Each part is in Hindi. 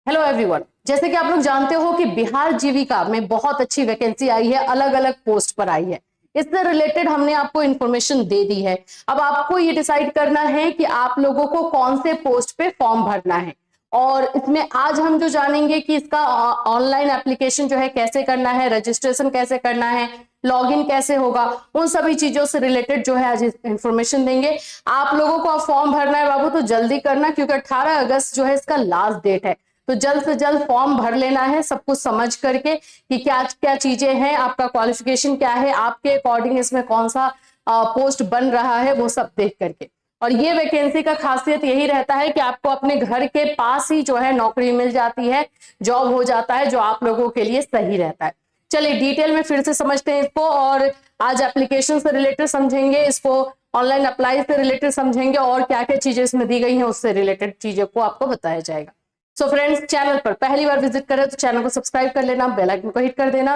हेलो एवरीवन, जैसे कि आप लोग जानते हो कि बिहार जीविका में बहुत अच्छी वैकेंसी आई है, अलग अलग पोस्ट पर आई है। इससे रिलेटेड हमने आपको इंफॉर्मेशन दे दी है। अब आपको ये डिसाइड करना है कि आप लोगों को कौन से पोस्ट पे फॉर्म भरना है। और इसमें आज हम जो जानेंगे कि इसका ऑनलाइन एप्लीकेशन जो है कैसे करना है, रजिस्ट्रेशन कैसे करना है, लॉगिन कैसे होगा, उन सभी चीजों से रिलेटेड जो है आज इंफॉर्मेशन देंगे। आप लोगों को अब फॉर्म भरना है बाबू, तो जल्दी करना, क्योंकि 18 अगस्त जो है इसका लास्ट डेट है। तो जल्द से जल्द फॉर्म भर लेना है, सब कुछ समझ करके कि क्या क्या चीजें हैं, आपका क्वालिफिकेशन क्या है, आपके अकॉर्डिंग इसमें कौन सा पोस्ट बन रहा है, वो सब देख करके। और ये वैकेंसी का खासियत यही रहता है कि आपको अपने घर के पास ही जो है नौकरी मिल जाती है, जॉब हो जाता है, जो आप लोगों के लिए सही रहता है। चलिए डिटेल में फिर से समझते हैं इसको, और आज एप्लीकेशन से रिलेटेड समझेंगे, इसको ऑनलाइन अप्लाई से रिलेटेड समझेंगे, और क्या क्या चीजें इसमें दी गई हैं उससे रिलेटेड चीजों को आपको बताया जाएगा। सो फ्रेंड्स, चैनल पर पहली बार विजिट करें तो चैनल को सब्सक्राइब कर लेना, बेल आइकन को हिट कर देना।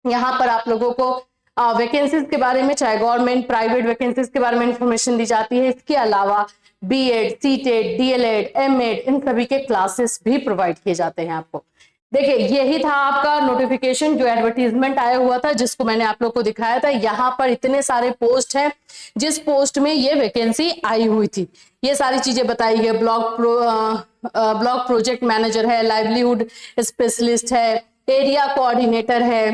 यहाँ पर आप लोगों को वैकेंसीज के बारे में, चाहे गवर्नमेंट प्राइवेट वैकेंसीज के बारे में इंफॉर्मेशन दी जाती है। इसके अलावा बीएड, सीटेड, डीएलएड, एमएड, इन सभी के क्लासेस भी प्रोवाइड किए जाते हैं आपको। देखिए, यही था आपका नोटिफिकेशन जो एडवर्टीजमेंट आया हुआ था, जिसको मैंने आप लोग को दिखाया था। यहाँ पर इतने सारे पोस्ट हैं, जिस पोस्ट में ये वैकेंसी आई हुई थी, ये सारी चीजें बताई गई। ब्लॉक प्रोजेक्ट मैनेजर है, लाइवलीहुड स्पेशलिस्ट है, एरिया कोऑर्डिनेटर है,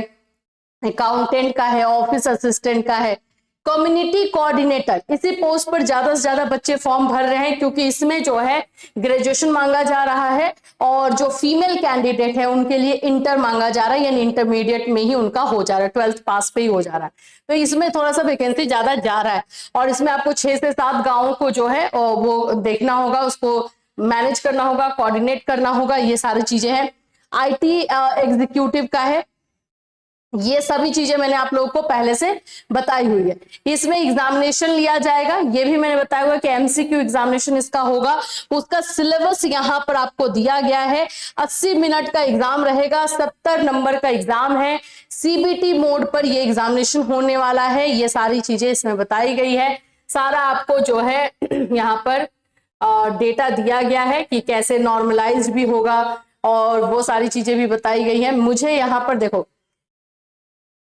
अकाउंटेंट का है, ऑफिस असिस्टेंट का है, कम्युनिटी कोऑर्डिनेटर। इसी पोस्ट पर ज्यादा से ज्यादा बच्चे फॉर्म भर रहे हैं, क्योंकि इसमें जो है ग्रेजुएशन मांगा जा रहा है, और जो फीमेल कैंडिडेट है उनके लिए इंटर मांगा जा रहा है, यानी इंटरमीडिएट में ही उनका हो जा रहा है, 12th पास पे ही हो जा रहा है। तो इसमें थोड़ा सा वैकेंसी ज्यादा जा रहा है, और इसमें आपको 6 से 7 गांवों को जो है वो देखना होगा, उसको मैनेज करना होगा, कोऑर्डिनेट करना होगा, ये सारी चीजें हैं। IT एग्जीक्यूटिव का है, ये सभी चीजें मैंने आप लोगों को पहले से बताई हुई है। इसमें एग्जामिनेशन लिया जाएगा, ये भी मैंने बताया हुआ कि MCQ एग्जामिनेशन इसका होगा। उसका सिलेबस यहाँ पर आपको दिया गया है। 80 मिनट का एग्जाम रहेगा, 70 नंबर का एग्जाम है। CBT मोड पर ये एग्जामिनेशन होने वाला है। ये सारी चीजें इसमें बताई गई है। सारा आपको जो है यहाँ पर डेटा दिया गया है कि कैसे नॉर्मलाइज भी होगा, और वो सारी चीजें भी बताई गई है। मुझे यहाँ पर देखो,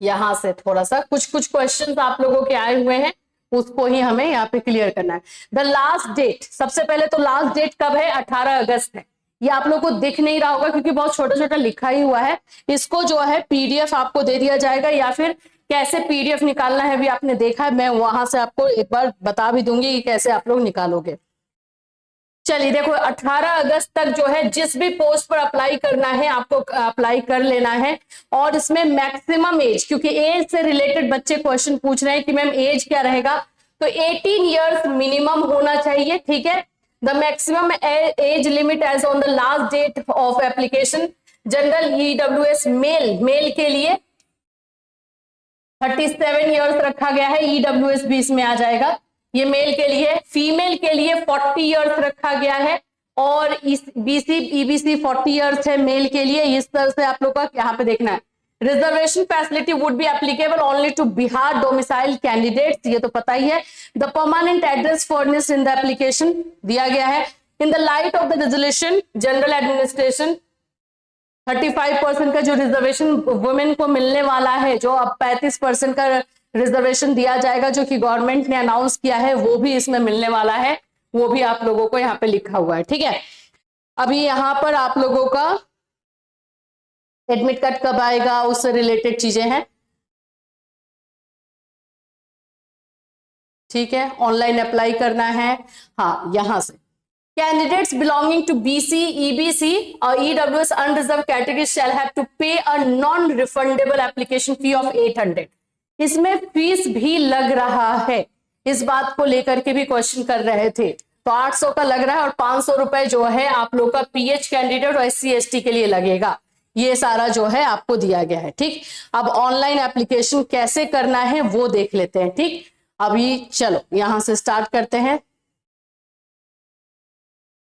यहां से थोड़ा सा कुछ क्वेश्चंस आप लोगों के आए हुए हैं, उसको ही हमें यहाँ पे क्लियर करना है। द लास्ट डेट, सबसे पहले तो लास्ट डेट कब है? 18 अगस्त है। ये आप लोगों को दिख नहीं रहा होगा क्योंकि बहुत छोटा छोटा लिखा ही हुआ है। इसको जो है PDF आपको दे दिया जाएगा, या फिर कैसे PDF निकालना है भी आपने देखा है, मैं वहां से आपको एक बार बता भी दूंगी कि कैसे आप लोग निकालोगे। चलिए देखो, 18 अगस्त तक जो है जिस भी पोस्ट पर अप्लाई करना है आपको अप्लाई कर लेना है। और इसमें मैक्सिमम एज, क्योंकि एज से रिलेटेड बच्चे क्वेश्चन पूछ रहे हैं कि मैम एज क्या रहेगा, तो 18 इयर्स मिनिमम होना चाहिए। ठीक है, the maximum age limit age on the last date of application. General EWS male के लिए 37 इयर्स रखा गया है, EWS भी इसमें आ जाएगा, ये मेल के लिए। फीमेल के लिए 40 इयर्स रखा गया है, और इस BC EBC 40 इयर्स है मेल के लिए। इस तरह से आप लोग का यहाँ पे देखना है। Reservation facility would be applicable only to Bihar domicile candidates, ये तो पता ही है। The permanent address furnished in the application दिया गया है। In the light of the resolution general administration, 35% का जो रिजर्वेशन वुमेन को मिलने वाला है, जो अब 35% का रिजर्वेशन दिया जाएगा, जो कि गवर्नमेंट ने अनाउंस किया है, वो भी इसमें मिलने वाला है। वो भी आप लोगों को यहाँ पे लिखा हुआ है। ठीक है, अभी यहाँ पर आप लोगों का एडमिट कार्ड कब आएगा, उससे रिलेटेड चीजें हैं। ठीक है, ऑनलाइन अप्लाई करना है। हाँ, यहां से candidates belonging to BC, EBC or EWS unreserved category shall have to pay a non-refundable application fee of 800। इसमें फीस भी लग रहा है, इस बात को लेकर के भी क्वेश्चन कर रहे थे। तो 800 का लग रहा है, और 500 रुपए जो है आप लोग का PH कैंडिडेट और SC ST के लिए लगेगा। ये सारा जो है आपको दिया गया है। ठीक, अब ऑनलाइन एप्लीकेशन कैसे करना है वो देख लेते हैं। ठीक, अभी चलो यहां से स्टार्ट करते हैं।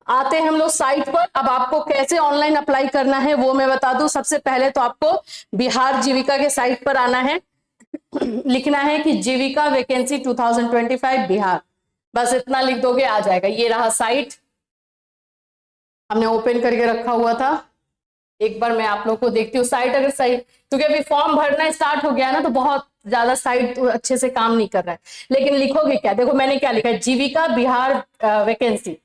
आते हैं हम लोग साइट पर। अब आपको कैसे ऑनलाइन अप्लाई करना है वो मैं बता दूं। सबसे पहले तो आपको बिहार जीविका के साइट पर आना है, लिखना है कि जीविका वैकेंसी 2025 बिहार, बस इतना लिख दोगे आ जाएगा। ये रहा साइट, हमने ओपन करके रखा हुआ था। एक बार मैं आप लोग को देखती हूँ साइट, अगर सही, क्योंकि अभी फॉर्म भरना स्टार्ट हो गया ना तो बहुत ज्यादा साइट अच्छे से काम नहीं कर रहा है। लेकिन लिखोगे क्या, देखो मैंने क्या लिखा है, जीविका बिहार वैकेंसी,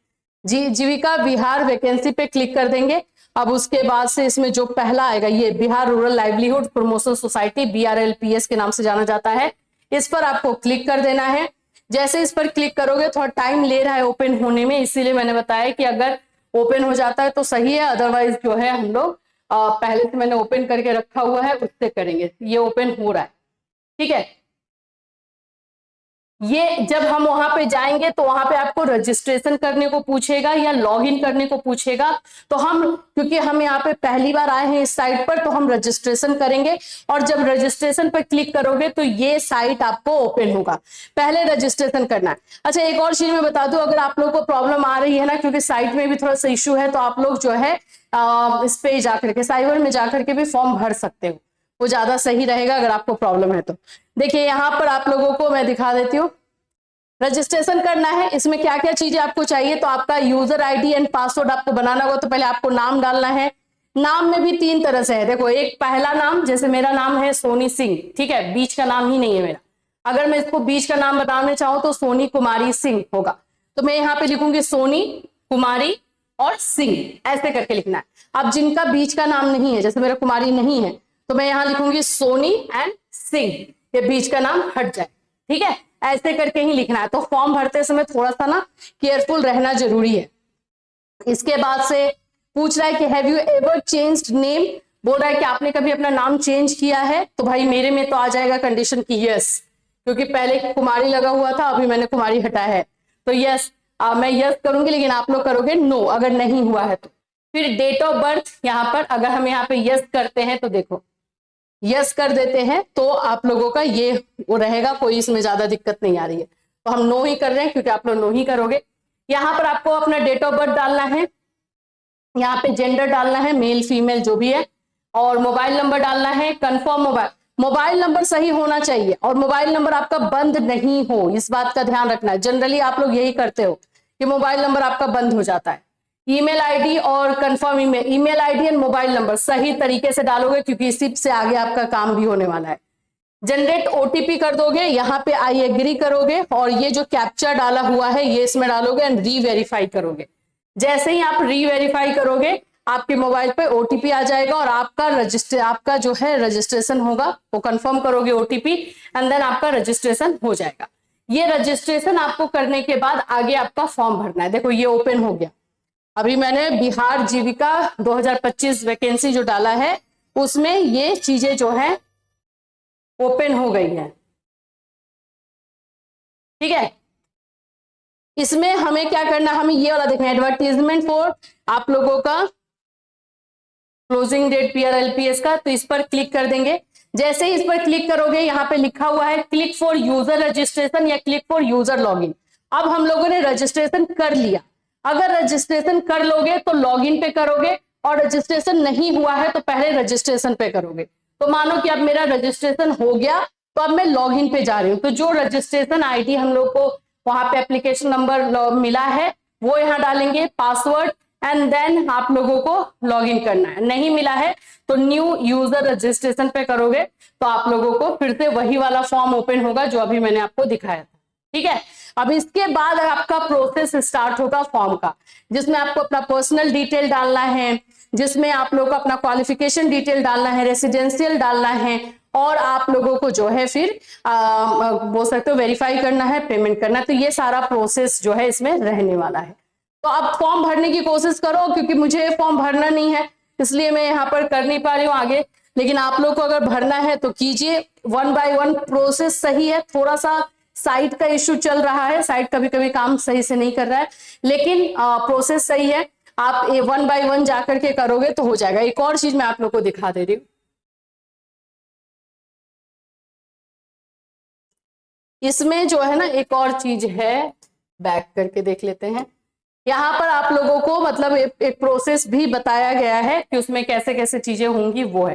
जीविका बिहार वैकेंसी पे क्लिक कर देंगे। अब उसके बाद से इसमें जो पहला आएगा ये Bihar rural livelihood promotion society BRLPS के नाम से जाना जाता है, इस पर आपको क्लिक कर देना है। जैसे इस पर क्लिक करोगे थोड़ा टाइम ले रहा है ओपन होने में, इसीलिए मैंने बताया कि अगर ओपन हो जाता है तो सही है, अदरवाइज जो है हम लोग पहले से मैंने ओपन करके रखा हुआ है उससे करेंगे। ये ओपन हो रहा है, ठीक है। ये जब हम वहां पे जाएंगे तो वहां पे आपको रजिस्ट्रेशन करने को पूछेगा या लॉगिन करने को पूछेगा, तो हम क्योंकि हम यहाँ पे पहली बार आए हैं इस साइट पर तो हम रजिस्ट्रेशन करेंगे। और जब रजिस्ट्रेशन पर क्लिक करोगे तो ये साइट आपको ओपन होगा, पहले रजिस्ट्रेशन करना है। अच्छा एक और चीज मैं बता दूं, अगर आप लोग को प्रॉब्लम आ रही है ना, क्योंकि साइट में भी थोड़ा सा इश्यू है, तो आप लोग जो है इस पे जाकर के साइबर में जाकर के भी फॉर्म भर सकते हो, वो ज्यादा सही रहेगा अगर आपको प्रॉब्लम है तो। देखिए यहाँ पर आप लोगों को मैं दिखा देती हूँ, रजिस्ट्रेशन करना है। इसमें क्या क्या चीजें आपको चाहिए, तो आपका यूजर आईडी एंड पासवर्ड आपको बनाना होगा। तो पहले आपको नाम डालना है, नाम में भी 3 तरह से है, देखो एक पहला नाम, जैसे मेरा नाम है सोनी सिंह, ठीक है, बीच का नाम ही नहीं है मेरा। अगर मैं इसको बीच का नाम बताना चाहूँ तो सोनी कुमारी सिंह होगा, तो मैं यहाँ पे लिखूंगी सोनी कुमारी और सिंह, ऐसे करके लिखना है। अब जिनका बीच का नाम नहीं है, जैसे मेरा कुमारी नहीं है, तो मैं यहाँ लिखूंगी सोनी एंड सिंह, ये बीच का नाम हट जाए, ठीक है, ऐसे करके ही लिखना है। तो फॉर्म भरते समय थोड़ा सा ना केयरफुल रहना जरूरी है। इसके बाद से पूछ रहा है कि have you ever changed name, बोल रहा है कि आपने कभी अपना नाम चेंज किया है, तो भाई मेरे में तो आ जाएगा कंडीशन की यस, क्योंकि पहले कुमारी लगा हुआ था, अभी मैंने कुमारी हटाया है, तो यस मैं यस करूंगी, लेकिन आप लोग करोगे नो अगर नहीं हुआ है तो। फिर डेट ऑफ बर्थ, यहाँ पर अगर हम यहाँ पे यस करते हैं तो देखो यस कर देते हैं तो आप लोगों का ये वो रहेगा, कोई इसमें ज्यादा दिक्कत नहीं आ रही है। तो हम नो ही कर रहे हैं क्योंकि आप लोग नो ही करोगे। यहाँ पर आपको अपना डेट ऑफ बर्थ डालना है, यहाँ पे जेंडर डालना है, मेल फीमेल जो भी है, और मोबाइल नंबर डालना है, कंफर्म मोबाइल नंबर सही होना चाहिए, और मोबाइल नंबर आपका बंद नहीं हो, इस बात का ध्यान रखना है। जनरली आप लोग यही करते हो कि मोबाइल नंबर आपका बंद हो जाता है। ईमेल आईडी और confirm email ID and mobile number सही तरीके से डालोगे, क्योंकि इसी से आगे आपका काम भी होने वाला है। जनरेट ओटीपी कर दोगे, यहाँ पे आई एग्री करोगे, और ये जो कैप्चा डाला हुआ है ये इसमें डालोगे एंड री-वेरीफाई करोगे। जैसे ही आप री-वेरीफाई करोगे आपके मोबाइल पे ओटीपी आ जाएगा, और आपका जो है रजिस्ट्रेशन होगा, वो कंफर्म करोगे ओटीपी एंड देन आपका रजिस्ट्रेशन हो जाएगा। ये रजिस्ट्रेशन आपको करने के बाद आगे आपका फॉर्म भरना है। देखो ये ओपन हो गया, अभी मैंने बिहार जीविका 2025 वैकेंसी जो डाला है उसमें ये चीजें जो है ओपन हो गई है, ठीक है। इसमें हमें क्या करना, हमें ये वाला देखना है, एडवर्टीजमेंट फॉर आप लोगों का क्लोजिंग डेट BRLPS का, तो इस पर क्लिक कर देंगे। जैसे ही इस पर क्लिक करोगे यहाँ पे लिखा हुआ है क्लिक फॉर यूजर रजिस्ट्रेशन या क्लिक फॉर यूजर लॉगिन। अब हम लोगों ने रजिस्ट्रेशन कर लिया, अगर रजिस्ट्रेशन कर लोगे तो लॉगिन पे करोगे, और रजिस्ट्रेशन नहीं हुआ है तो पहले रजिस्ट्रेशन पे करोगे। तो मानो कि अब मेरा रजिस्ट्रेशन हो गया, तो अब मैं लॉगिन पे जा रही हूँ, तो जो रजिस्ट्रेशन आईडी हम लोग को वहां पे एप्लीकेशन नंबर मिला है वो यहाँ डालेंगे, पासवर्ड, एंड देन आप लोगों को लॉगिन करना है। नहीं मिला है तो न्यू यूजर रजिस्ट्रेशन पे करोगे, तो आप लोगों को फिर से वही वाला फॉर्म ओपन होगा जो अभी मैंने आपको दिखाया था, ठीक है। अब इसके बाद आपका प्रोसेस स्टार्ट होगा फॉर्म का, जिसमें आपको अपना पर्सनल डिटेल डालना है, जिसमें आप लोगों को अपना क्वालिफिकेशन डिटेल डालना है, रेसिडेंशियल डालना है, और आप लोगों को जो है फिर बोल सकते हो वेरीफाई करना है, पेमेंट करना है। तो ये सारा प्रोसेस जो है इसमें रहने वाला है। तो आप फॉर्म भरने की कोशिश करो, क्योंकि मुझे फॉर्म भरना नहीं है इसलिए मैं यहाँ पर कर नहीं पा रही हूँ आगे, लेकिन आप लोग को अगर भरना है तो कीजिए। 1 by 1 प्रोसेस सही है, थोड़ा सा साइट का इश्यू चल रहा है, साइट कभी कभी काम सही से नहीं कर रहा है, लेकिन प्रोसेस सही है। आप 1 by 1 जाकर के करोगे तो हो जाएगा। एक और चीज मैं आप लोग को दिखा दे रही हूँ, इसमें जो है ना एक और चीज है, बैक करके देख लेते हैं। यहाँ पर आप लोगों को मतलब एक प्रोसेस भी बताया गया है कि उसमें कैसे कैसे चीजें होंगी, वो है।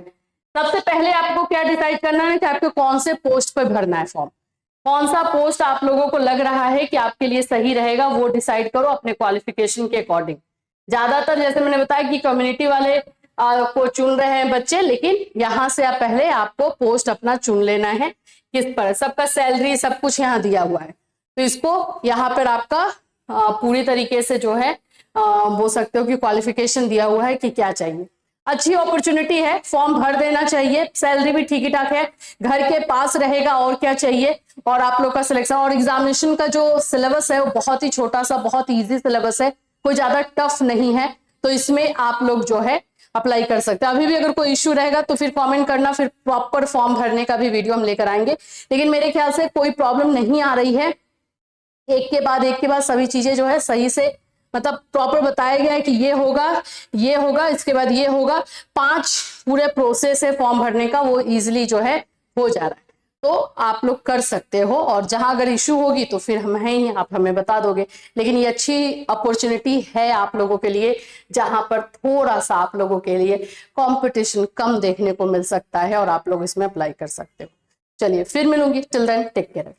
सबसे पहले आपको क्या डिसाइड करना है कि आपको कौन से पोस्ट पर भरना है फॉर्म, कौन सा पोस्ट आप लोगों को लग रहा है कि आपके लिए सही रहेगा, वो डिसाइड करो अपने क्वालिफिकेशन के अकॉर्डिंग। ज्यादातर जैसे मैंने बताया कि कम्युनिटी वाले को चुन रहे हैं बच्चे, लेकिन यहाँ से आप पहले आपको पोस्ट अपना चुन लेना है किस पर, सबका सैलरी सब कुछ यहाँ दिया हुआ है, तो इसको यहाँ पर आपका पूरी तरीके से जो है बोल सकते हो कि क्वालिफिकेशन दिया हुआ है कि क्या चाहिए। अच्छी अपॉर्चुनिटी है, फॉर्म भर देना चाहिए, सैलरी भी ठीक ही ठाक है, घर के पास रहेगा और क्या चाहिए। और आप लोग का सिलेक्शन और एग्जामिनेशन का जो सिलेबस है वो बहुत ही छोटा सा, बहुत इजी सिलेबस है, कोई ज्यादा टफ नहीं है, तो इसमें आप लोग जो है अप्लाई कर सकते हैं। अभी भी अगर कोई इश्यू रहेगा तो फिर कमेंट करना, फिर प्रॉपर फॉर्म भरने का भी वीडियो हम लेकर आएंगे। लेकिन मेरे ख्याल से कोई प्रॉब्लम नहीं आ रही है, एक के बाद सभी चीजें जो है सही से मतलब प्रॉपर बताया गया है कि ये होगा, इसके बाद ये होगा, 5 पूरे प्रोसेस है फॉर्म भरने का, वो इजीली जो है हो जा रहा है, तो आप लोग कर सकते हो। और जहां अगर इश्यू होगी तो फिर हम हैं ही, आप हमें बता दोगे। लेकिन ये अच्छी अपॉर्चुनिटी है आप लोगों के लिए, जहां पर थोड़ा सा आप लोगों के लिए कंपटीशन कम देखने को मिल सकता है और आप लोग इसमें अप्लाई कर सकते हो। चलिए फिर मिलूंगी, टिल देन टेक केयर।